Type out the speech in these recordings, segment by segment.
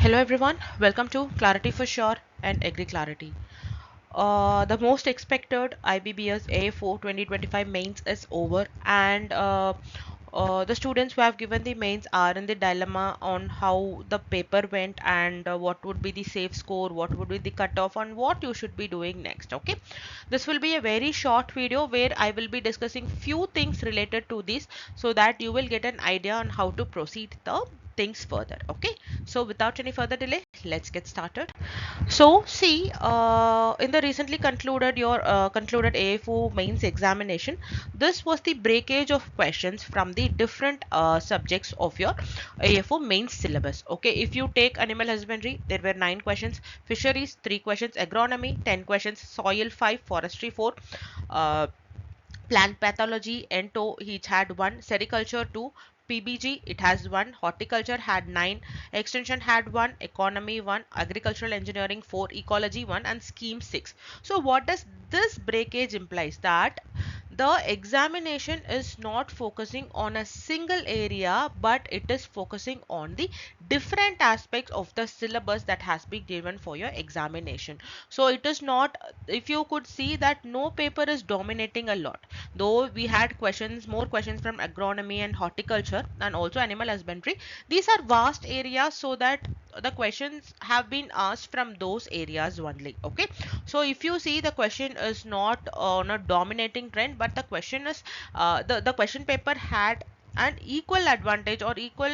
Hello everyone, welcome to Clarity for Sure and Agriclarity. The most expected IBPS AFO 2025 mains is over, and the students who have given the mains are in the dilemma on how the paper went and what would be the safe score, what would be the cutoff, and what you should be doing next. Okay, this will be a very short video where I will be discussing few things related to this so that you will get an idea on how to proceed the things further. Okay, so without any further delay, let's get started. So see, in the recently concluded AFO mains examination, this was the breakage of questions from the different subjects of your AFO mains syllabus. Okay, if you take animal husbandry, there were 9 questions, fisheries 3 questions, agronomy 10 questions, soil 5, forestry 4. Plant pathology, ento each had one, sericulture 2, PBG it has one, horticulture had 9, extension had one, economy 1, agricultural engineering 4, ecology 1, and scheme 6. So what does this breakage implies? That the examination is not focusing on a single area, but it is focusing on the different aspects of the syllabus that has been given for your examination. So it is not, if you could see that no paper is dominating a lot, though we had questions, more questions from agronomy and horticulture and also animal husbandry. These are vast areas, so that the questions have been asked from those areas only. Okay, so if you see, the question is not on a dominating trend, but the question is the question paper had an equal advantage or equal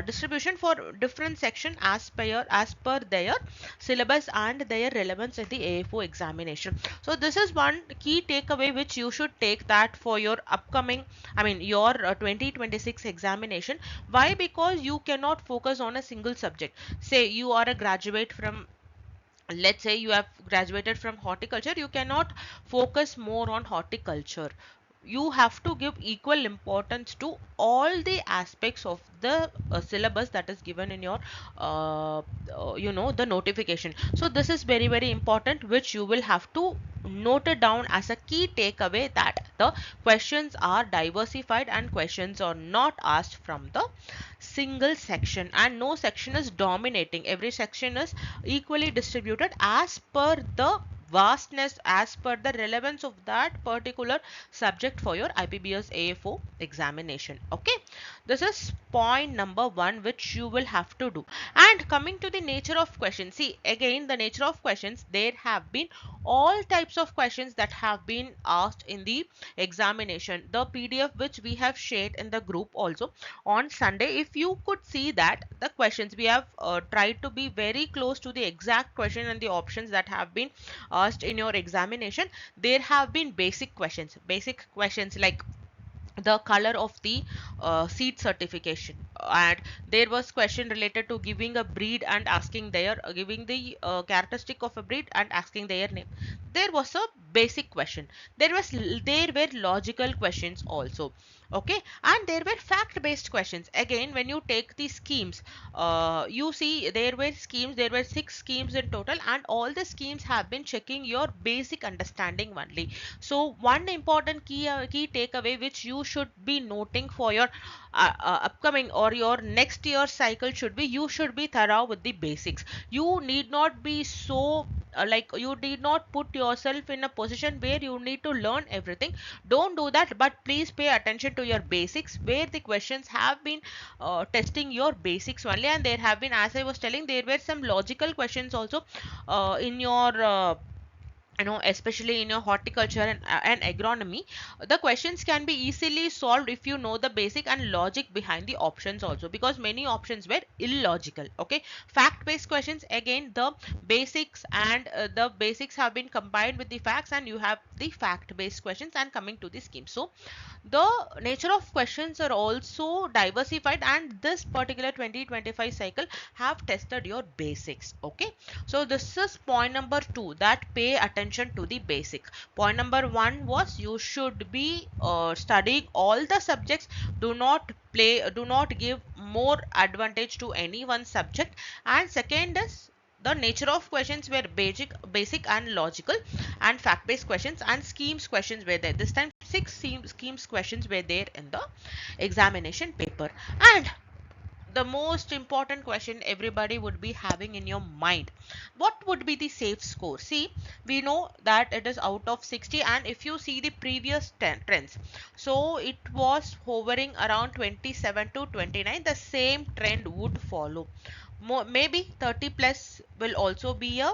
distribution for different section as per their syllabus and their relevance in the AFO examination. So this is one key takeaway which you should take, that for your upcoming, your 2026 examination. Why? Because you cannot focus on a single subject. Say you are a graduate from, let's say you have graduated from horticulture, you cannot focus more on horticulture. You have to give equal importance to all the aspects of the syllabus that is given in your the notification. So this is very very important, which you will have to note it down as a key takeaway, that the questions are diversified and questions are not asked from the single section, and no section is dominating. Every section is equally distributed as per the vastness, as per the relevance of that particular subject for your IPBS AFO examination. Okay, this is point number one which you will have to do. And coming to the nature of questions, see again the nature of questions, there have been all types of questions that have been asked in the examination. The PDF which we have shared in the group also on Sunday, if you could see that the questions we have tried to be very close to the exact question and the options that have been asked in your examination. There have been basic questions like the color of the seed certification, and there was question related to giving a breed and asking their giving the characteristic of a breed and asking their name. There was a basic question. There were logical questions also. Okay, and there were fact based questions. Again, when you take the schemes, you see there were 6 schemes in total, and all the schemes have been checking your basic understanding only. So one important key takeaway which you should be noting for your upcoming or your next year cycle should be, you should be thorough with the basics. You need not be so you need not put yourself in a position where you need to learn everything. Don't do that, but please pay attention to your basics, where the questions have been testing your basics only. And there have been, as I was telling, there were some logical questions also in your especially in your horticulture and agronomy. The questions can be easily solved if you know the basic and logic behind the options also, because many options were illogical. Okay, fact based questions, again the basics and the basics have been combined with the facts, and you have the fact based questions. And coming to the scheme, so the nature of questions are also diversified, and this particular 2025 cycle have tested your basics. Okay, so this is point number 2, that pay attention to the basic. Point number 1 was you should be studying all the subjects. Do not give more advantage to any one subject. And second is, the nature of questions were basic and logical, and fact based questions and schemes questions were there. This time 6 schemes questions were there in the examination paper. And the most important question everybody would be having in your mind, what would be the safe score? See, we know that it is out of 60, and if you see the previous trends, so it was hovering around 27 to 29, the same trend would follow. Maybe 30 plus will also be a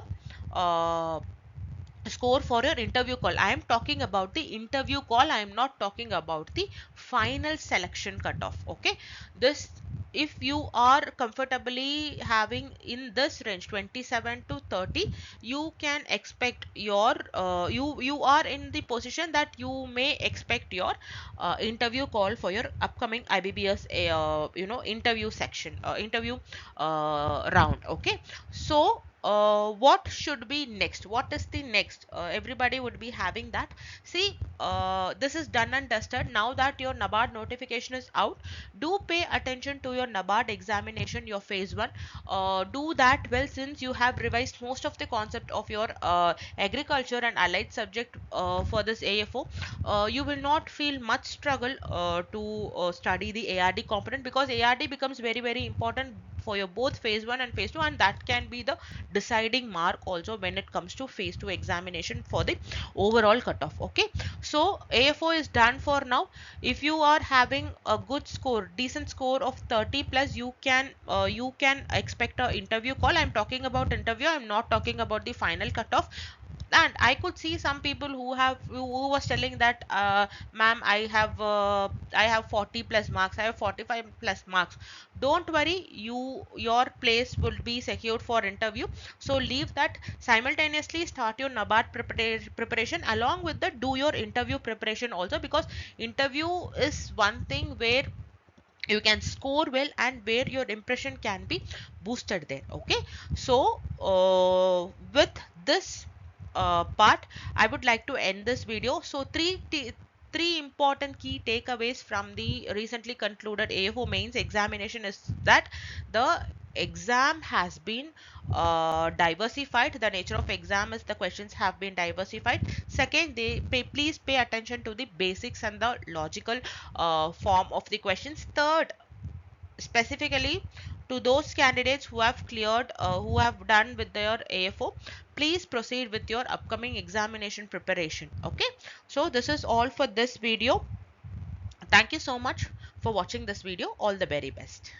score for your interview call. I am talking about the interview call. I am not talking about the final selection cutoff. Okay. This, if you are comfortably having in this range 27 to 30, you can expect your you are in the position that you may expect your interview call for your upcoming IBPS interview section, interview round. Okay. So what should be next? What is the next? Everybody would be having that. See, this is done and dusted. Now that your NABARD notification is out, do pay attention to your NABARD examination, your phase one. Do that well, since you have revised most of the concept of your agriculture and allied subject for this AFO. You will not feel much struggle to study the ARD component, because ARD becomes very very important for your both phase 1 and phase 2, and that can be the deciding mark also when it comes to phase 2 examination for the overall cutoff. Okay, so AFO is done for now. If you are having a good score, decent score of 30 plus, you can expect a interview call. I'm talking about interview, I'm not talking about the final cutoff. And I could see some people who was telling that ma'am, I have 40 plus marks, I have 45 plus marks. Don't worry, your place will be secured for interview. So leave that, simultaneously start your NABARD preparation, along with the do your interview preparation also, because interview is one thing where you can score well and where your impression can be boosted there. Okay, so with this part, I would like to end this video. So three important key takeaways from the recently concluded AFO mains examination is that the exam has been diversified. The nature of exam is the questions have been diversified. Second, please pay attention to the basics and the logical form of the questions. Third, specifically to those candidates who have cleared, who have done with their AFO, please proceed with your upcoming examination preparation. Okay, so this is all for this video. Thank you so much for watching this video. All the very best.